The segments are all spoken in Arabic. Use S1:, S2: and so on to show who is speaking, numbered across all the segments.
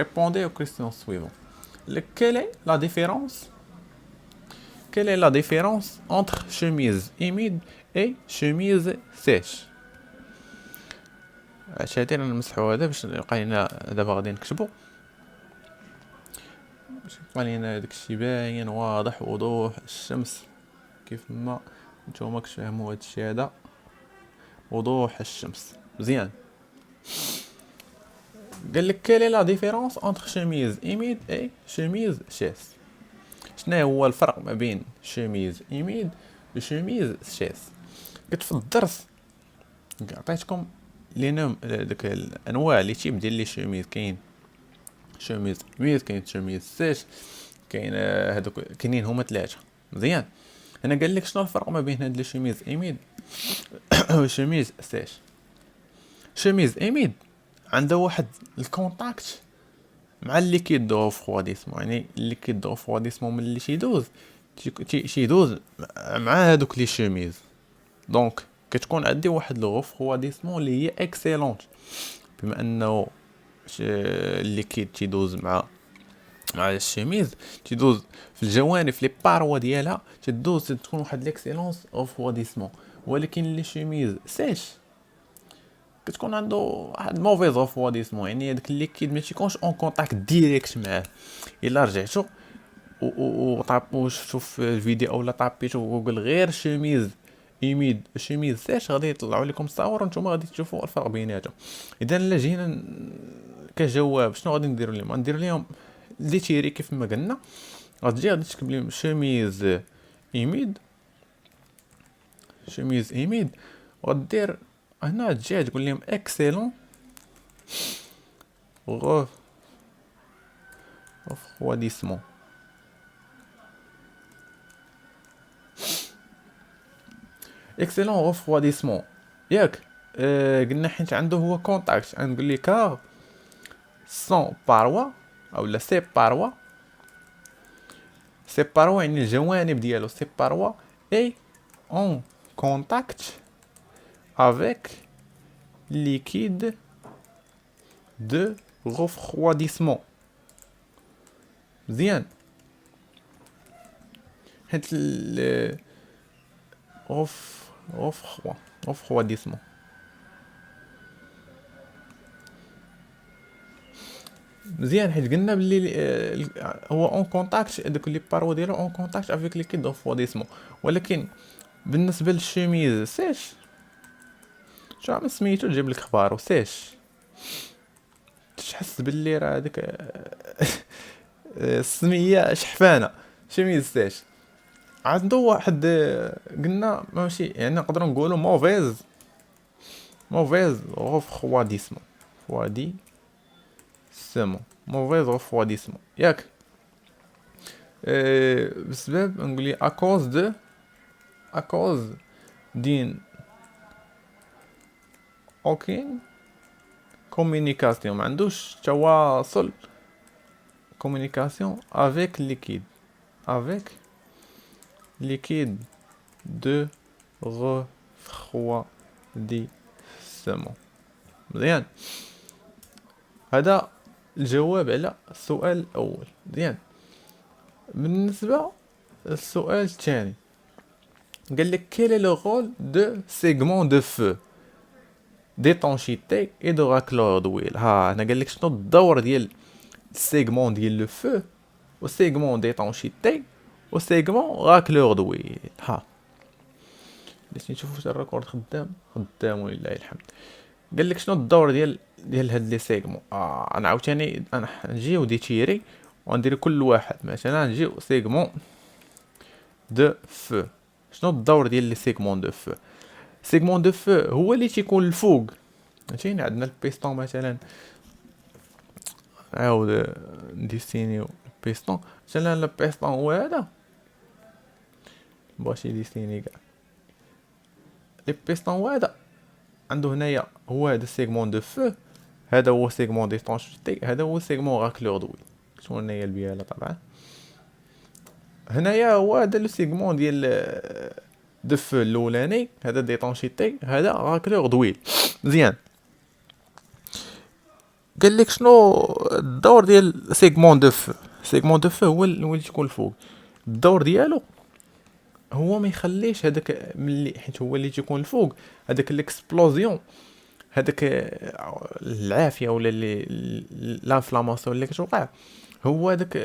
S1: Répondez aux questions suivantes. Quelle est la différence Quelle est la différence entre chemise humide et chemise sèche؟ هادي راه نمسحو هذا باش يبقى لينا دابا غادي نكتبو باش يبقى لينا داكشي باين واضح وضوح الشمس كيف ما نتوما كتفهموا هادشي هذا وضوح الشمس مزيان. قال لك quelle est la différence entre chemise humide et chemise sèche؟ شنو هو الفرق ما بين شوميز humide و شوميز sèche؟ قلت في الدرس عطيتكم لي نوم داك الانواع لي تيب ديال لي شوميز. كاين شوميز humide كاين شوميز سيش كاين هادوك كاينين هما ثلاثه مزيان. هنا قال لك شنو الفرق ما بين هاد لي شوميز humide و شوميز سيش؟ شوميز humide عنده واحد الكونتاكت مع الليكيد دو فرواديسمون، يعني الليكيد دو فرواديسمون ملي تيدوز مع هادوك لي شوميز، دونك كتكون عندي واحد لو فرواديسمون اللي هي اكسيلونت بما انه الليكيد تيدوز مع الشيميز تيدوز في الجوانب لي باروا ديالها تدوز تكون واحد ليكسيلونس او فرواديسمون. ولكن لي شيميز سيش كتكون عنده واحد موفيز ريفواديسمون، يعني هذاك الليكيد ما تيكونش اون كونتاكت ديريكت معاه. الا رجعتو و شفتو في الفيديو اولا طابيتو جوجل غير شيميز ايميد شيميز سيش غادي يطلعوا لكم الصور وانتم غادي تشوفوا الفرق بيناتهم. اذا الا جينا كجواب شنو غادي نديروا لهم؟ غندير لهم لي تيري كيف ما قلنا، غادي تكتب لهم شيميز ايميد شيميز ايميد وغدير هنا تجي تقول لهم اكسيلون ريفواديسمون. اكسيلون ريفواديسمون ياك قلنا حيت عنده هو كونتاكت. غنقول لي كار سون باروا اولا سي باروا يعني الجوانب ديالو سي باروا اي اون كونتاكت افيك liquide de refroidissement. مزيان. هاد ال refroidissement مزيان حيت قلنا بلي هو اون كونتاكت دوك لي بارو ديالو اون كونتاكت افيك ليكيد دو refroidissement. ولكن بالنسبه للشيميز سيش شو عم سميتو تجيب لك اخبار وسيش تحس باللي راه هذيك السميه شحفانه. شيميز سيش عنده واحد قلنا ماشي يعني نقدروا نقولوا موفيز ريفرواديسمون موفيز ريفرواديسمون ياك بسبب نقول لي اكوز دين اوكين كومونيكاسيون ما عندوش تواصل كومونيكاسيون افيك liquide de refroidissement. مزيان. هذا الجواب على السؤال الاول. مزيان. بالنسبه للسؤال الثاني قال لك quel est le rôle de segment de feu d'étanchéité et de racleur d'huile. ها انا قال لك شنو الدور ديال السيغمون ديال لو فو و سيغمون ديتانشيتي و سيغمون راكلور دويل. ها باش نشوفوا واش الريكورد خدام ولله الحمد. قال لك شنو الدور ديال هاد لي سيغمون. انا عاوتاني انا نجيو دي تيري وندير كل واحد مثلا نجيو سيغمون دو فو. شنو الدور ديال لي سيغمون دو فو؟ سيغمون دو فو هو اللي تيكون الفوق. فهمتيني عندنا البيستون مثلا عاود نديسينيو البيستون مثلا البيستون هو هذا باش يديسيني كاع لي بيستون هو هذا عنده هنايا هو هذا سيغمون دو فو. هذا هو سيغمون ديتانشيتي هذا هو سيغمون راكلور دوي. شنو هنايا البياله طبعا هنايا هو هذا لو سيغمون ديال دو فو الاولاني هذا ديتانشيتي هذا راكلور دويل. مزيان. قال لك شنو الدور ديال سيغمون دو فو. سيغمون دو فو هو اللي تيكون الفوق. الدور ديالو هو ما يخليش هذاك ملي، حيت هو اللي تيكون الفوق، هذاك الاكسبلوزيون، هذاك العافيه ولا اللي لانفلاماسيون اللي كتوقع، هو هذاك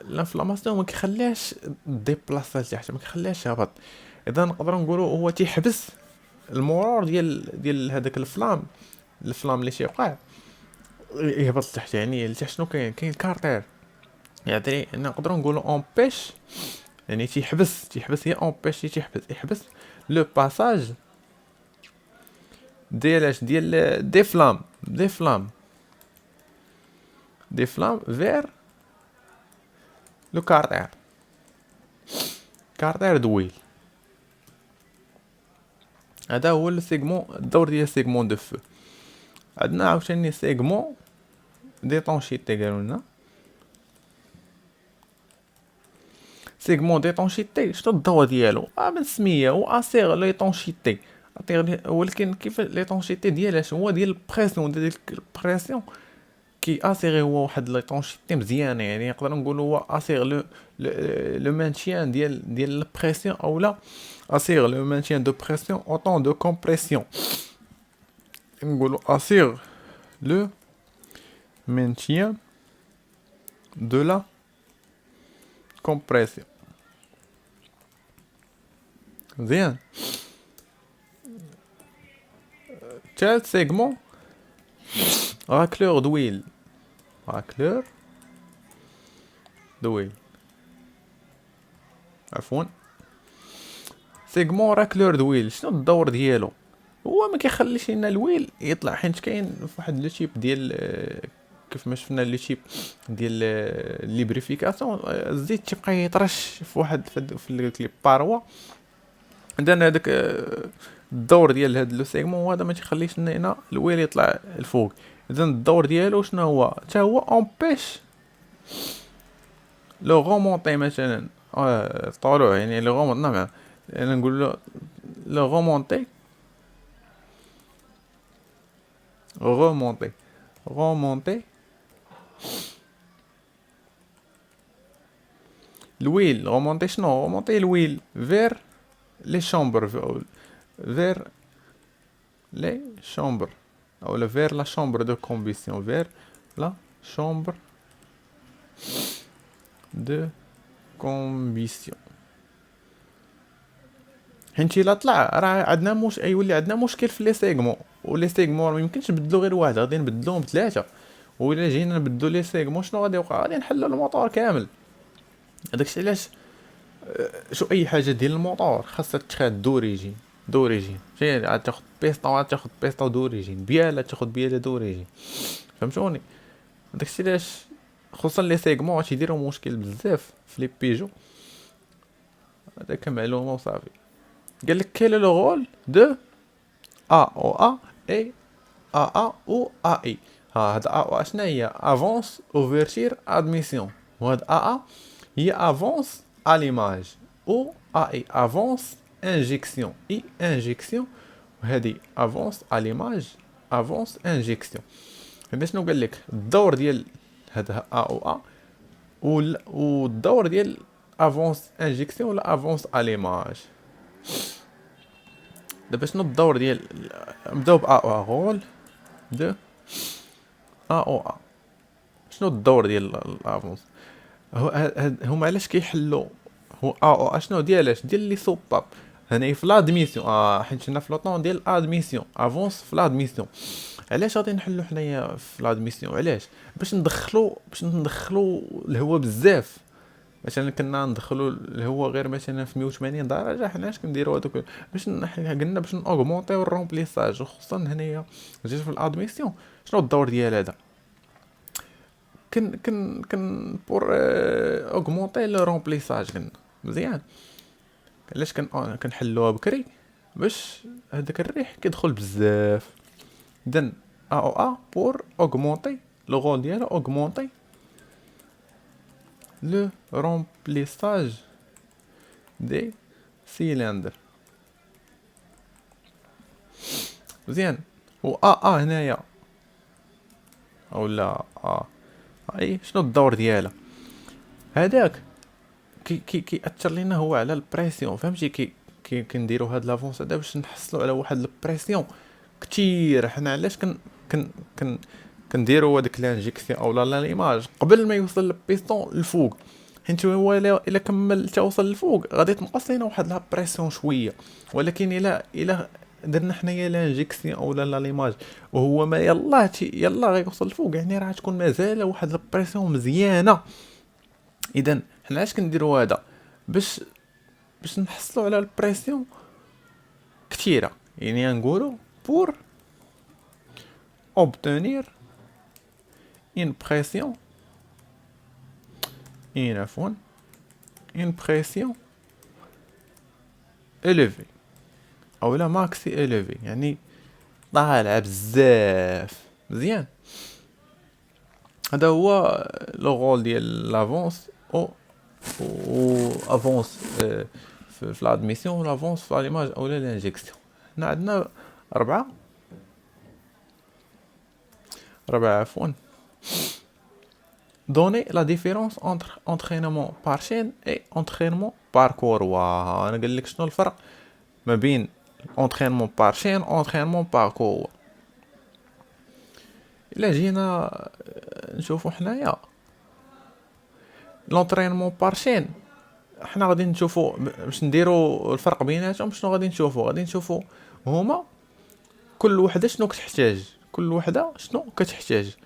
S1: لانفلاماسيون ما كيخليهاش ديبلاصا لتحت، ما كيخليهاش هبط. اذا نقدروا نقولوا هو تيحبس المرور ديال هذاك الفلام اللي تيوقع يهبط لتحت. يعني لتحت شنو كاين الكارتير، يعني نقدروا نقولوا اون يعني تيحبس هي اونبيش، يحبس لو باساج ديال دي فلام فير لو كارتير دويل. هذا هو السيغمون، الدور ديال سيغمون دو فو. عندنا عاوتاني سيغمون ديطونشيتي، قالوا لنا سيغمون ديطونشيتي شنو الدور ديالو؟ من السميه هو اسيغ ليطونشيتي، ولكن كيف ليطونشيتي ديالها هو ديال البريسيون، ديال البريسيون كي اسيغي هو واحد ليطونشيتي مزيانه. يعني نقدر نقولوا هو اسيغ لو مانتيان ديال البريسيون، او لا اسيغ لو مانتيان دو بريسيون اوطون دو كومبريسيون. نقولوا اسيغ لو مانتيان دو لا كومبريسيون. مزيان. ثالث سيغمون راكلور دويل. راكلور دويل، عفوا سيغمون راكلور دويل. شنو الدور ديالو؟ هو ما كيخليش لنا الويل يطلع، حيت كاين واحد لو تيب ديال كيف ما شفنا لو تيب ديال ليبريفيكاسيون، الزيت تيبقى يطرش في واحد في لي باروا. عندنا هذاك الدور ديال هاد لو سيغمون هذا ما تيخليش لنا الويل يطلع الفوق. اذا الدور ديالو شنو هو؟ حتى هو اونبيش لو غومونتي مثلا، طلوع يعني لو غومونت، نعم انا نقول له لو غومونتي غومونتي الويل. غومونتي شنو؟ غومونتي الويل فير لي شامبر، فير لي شامبر، او فير لا شامبر دو كومبيسيون، فير لا شامبر دو كومبيسيون. حيت الا طلع راه عندنا يولي عندنا مشكل في لي سيغمون، ولي سيغمون ما يمكنش نبدلو غير واحد، غادي نبدلوهم بثلاثه. وإلا جينا نبدلو لي سيغمون شنو غادي يوقع؟ غادي نحلو الموتور كامل. هداكشي علاش شو اي حاجه ديال الموتور خاصها تخاد دوريجين. شي عاد تاخد بيسطون، عاد تاخد بيسطون دوريجين، بياله تاخد بياله دوريجين. فهمتوني؟ داكشي علاش خصوصا لي سيغمون تيديروا مشكل بزاف في لي بيجو. هذاك معلومه وصافي. قال لك كيل لو رول دو ا او ا اي ا او ا اي. هاد ا او شنو هي؟ افونس اوفرتير ادميسيون. وهاد ا هي افونس ا ليماج، او ا اي افونس انجيكسيون، اي انجيكسيون. وهادي افونس ا ليماج افونس انجيكسيون. فهمت شنو قال لك؟ الدور ديال هاد ا او ا والدور ديال افونس انجيكسيون ولا افونس ا ليماج. دابا شنو الدور ديال، نبداو با او ا رول دو ا او ا. شنو الدور ديال الافونس؟ هما علاش كيحلوا هو ا او ا؟ شنو ديالاش؟ ديال لي سوباب هنا في لادميسيون. حيت حنا في لوطون ديال ادميسيون، افونس في لادميسيون. علاش غادي نحلو حنايا في لادميسيون؟ علاش؟ باش ندخلو الهواء بزاف. مثلا كنا ندخلو الهواء غير مثلا في 180 درجه، حنا اش كنديرو هذوك باش قلنا باش نوغمونطيو الرومبليساج. خصوصا هنايا جيت في الادميسيون. شنو الدور ديال هذا؟ كن بور اوغمونطي لو رومبليساج. مزيان. علاش كنحلوها بكري؟ باش هذاك الريح كيدخل بزاف. اذا ا او ا بور اوغمونطي لو رول ديالو، اوغمونطي لو remplissage دي سيلندر. مزيان. و ا هنايا اولا اي شنو الدور ديالها؟ هذاك كي اثر لينا هو على البريسيون، فهمتي؟ كنديروا هاد لافونس هذا باش نحصلوا على واحد البريسيون كتير. حنا علاش كن كن كنديروا هذيك لانجيكسيون اولا لا ليماج قبل ما يوصل البيستون الفوق، حيت هو الا كمل حتى وصل الفوق غادي تنقص لينا واحد لا بريسيون شويه. ولكن الا درنا حنايا لانجيكسيون اولا لا ليماج وهو ما يلا غيوصل الفوق، يعني راه تكون مازال واحد البريسيون مزيانه. اذا حنا علاش كنديروا هذا؟ باش نحصلوا على البريسيون كثيره، يعني نقولوا pour obtenir une pression عفوا une pression élevée او لا ماكسي élevée، يعني طالعه بزاف مزيان. هذا هو لو رول ديال لافونس او افونس في لادميسيون، لافونس في ليماج اولا لانجيكسيون. هنا عندنا ربعة عفوا. donner la différence entre entraînement par chaîne et entraînement par courroie. انا قال لك شنو الفرق ما بين entraînement par chaîne entraînement par courroie. الا جينا نشوفوا حنايا لونطرينمون بار شين، حنا غادي نشوفوا باش نديروا الفرق بيناتهم. شنو غادي نشوفوا هما كل وحده شنو كتحتاج.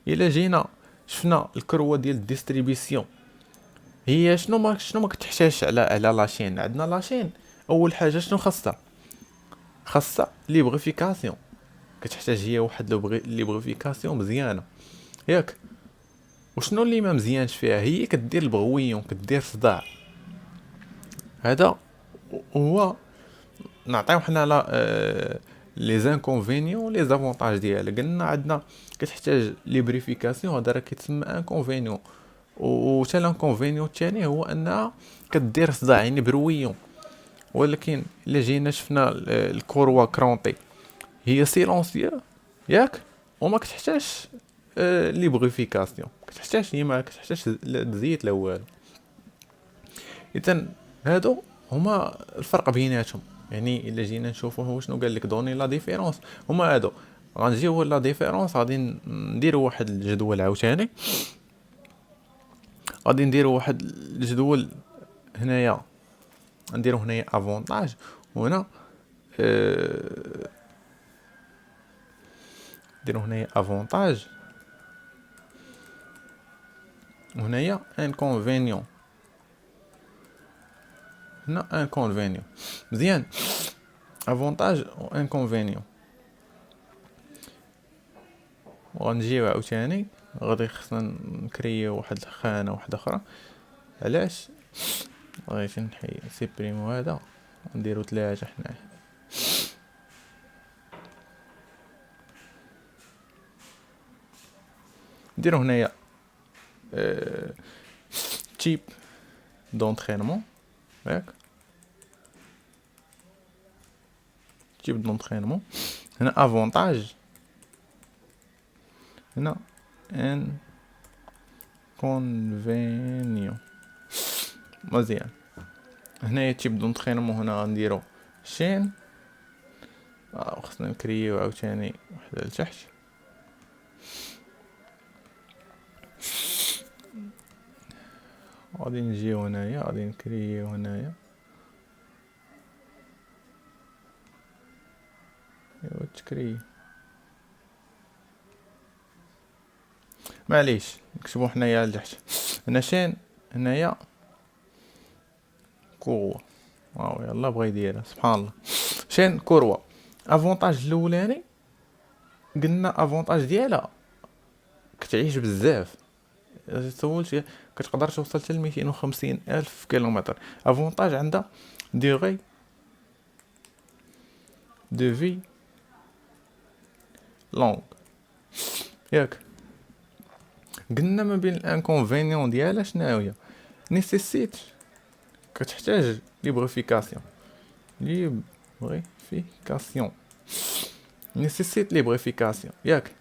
S1: الا جينا شفنا الكروه ديال الديستريبيسيون هي شنو ما كتحتاجش على لاشين. عندنا لاشين اول حاجه شنو خاصها ليبريفيكاسيون، كتحتاج هي واحد ليبريفيكاسيون مزيانه ياك. وشنو اللي ما مزيانش فيها؟ هي كدير البغويون، كدير صداع. هذا هو نعطيو حنا لا لي زانكونفينيون لي زافونتاج ديالها. قلنا عندنا كتحتاج ليبريفيكاسيون، هذا راه كيتسمى انكونفينيون. و حتى الانكونفينيون الثاني هو انها كدير صداع يعني برويون. ولكن الا جينا شفنا الكوروا كرونطي هي سيلونسيو ياك، وما كتحتاجش ليبريفيكاسيون، ما كتحتاجش زيت لا والو. اذا هادو هما الفرق بيناتهم. يعني الا جينا نشوفوا هو شنو قال لك دوني لا ديفيرونس، هما هادو. غنجيو لا ديفيرونس، غادي نديروا واحد الجدول عاوتاني، غادي نديروا واحد الجدول هنايا، نديروا هنايا افونتاج وهنا نديروا هنايا افونتاج وهنايا انكونفينيون. هنا انكونفينيون مزيان، افونتاج و انكونفينيون. وغنجيو عاوتاني غادي خصنا نكريو واحد الخانه واحده اخرى. علاش بغيت نحي سيبريمو هذا ونديرو 3 حنايا. نديرو هنايا تيب دونطرينمون ياك، تيب دونطرينمون. هنا افونتاج، هنا ان كونفينيون مزيان. هنايا تيب دونطرينمون، هنا غنديرو شين خصنا نكريو عاوتاني وحده لتحت. غادي نجيو هنايا غادي نكريو هنايا ايوا تكري، معليش نكتبو حنايا لتحت. هنا شين، هنايا كوروا. واو يلا بغا يديرها سبحان الله. شين كوروا. افونتاج الاولاني قلنا افونتاج ديالها كتعيش بزاف، سولت كتقدر توصل حتى ل 250 الف كيلومتر. افونتاج عندها ديغي دو في لونغ ياك. قلنا ما بين الانكونفينيون ديالها شنو هي؟ نيسيسيت، كتحتاج ليبريفيكاسيون نيسيسيت ليبريفيكاسيون ياك.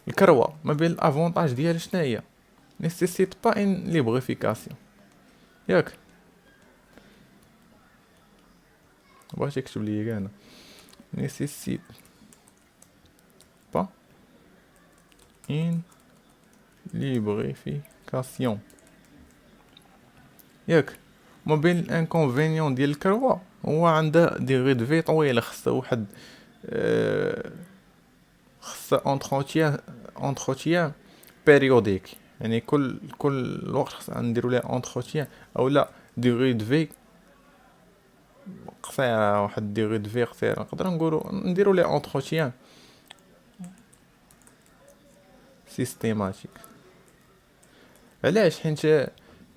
S1: الكروة ما بين الافونتاج ديالها شناهي؟ نيسيسيت با ان ليبريفيكاسيون، ياك؟ بغيت يكتب لي كاع انا نيسيسيت با ان ليبريفيكاسيون، ياك؟ ما بين الانكونفينيون ديال الكروة هو عندها ديغي دو في طويلة، خاصها واحد خاصها اونتروتيان بيريوديك، يعني كل وقت خاصنا نديرو ليه اونتروتيان، او لا ديغي دو في قصيرة، واحد ديغي دو في قصيرة، نقدر نقولو نديرو ليه اونتروتيان سيستيماتيك. علاش؟ حيت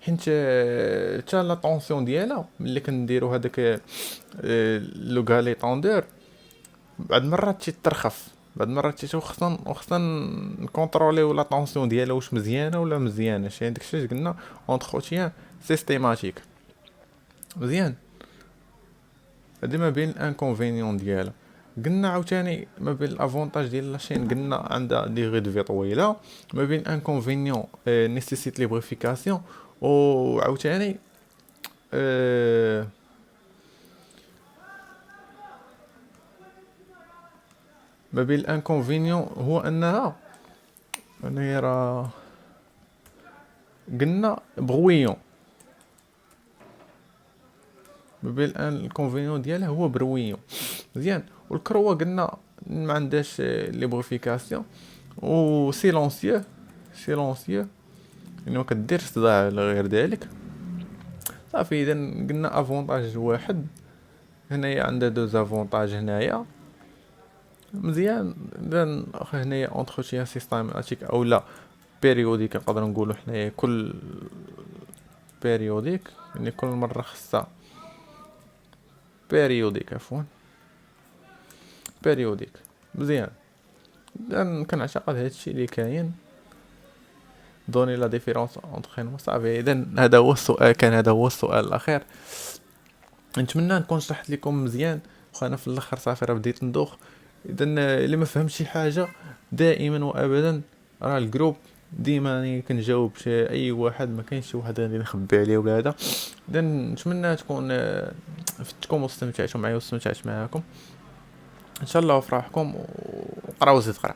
S1: حتى لا طونسيون ديالها ملي كنديرو هداك لو غالي طوندور بعد مرات تيترخف، بعد مرات خصنا نكونتروليو لا طونسيون ديالها واش مزيانه ولا مزيانه، يعني داكشي اللي قلنا اونتروتيان سيستيماتيك. مزيان. هادي ما بين الانكونفينيون ديالها. قلنا عاوتاني ما بين الافونتاج ديال لاشين قلنا عندها ديغي دو في طويله، ما بين انكونفينيون نيسيسيت ليبريفيكاسيون، و عاوتاني ما بين الانكونفينيون هو انها انا راه قلنا بغويون، ما بين الانكونفينيون ديالها هو برويون. مزيان. والكروه قلنا ما عندهاش ليبريفيكاسيون و سيلونسيو، يعني ما كديرش صداع ولا غير ذلك. صافي اذا قلنا افونتاج واحد، هنايا عندها دو زافونتاج هنايا. مزيان. اذا هنايا اونتروتيان سيستيماتيك او لا بيريوديك، نقدر نقولوا حنايا كل بيريوديك، يعني كل مره خاصها بيريوديك، عفوا بيريوديك. مزيان. اذا كنعتقد هادشي اللي كاين. دوني لا ديفيرونس اونتر صافي. اذا هذا هو السؤال، كان هذا هو السؤال الاخير. نتمنى نكون شرحت لكم مزيان، وانا في الاخر صافي راه بديت ندوخ. اذا اللي ما فهمش شي حاجه دائما وابدا راه الجروب ديما راني كنجاوب اي واحد، ما كاينش شي واحد غادي نخبي عليه ولا هذا. اذا نتمنى تكون فدتكم واستمتعتوا معايا واستمتعت معاكم ان شاء الله، وفرحكم، وقراو زيد قرا.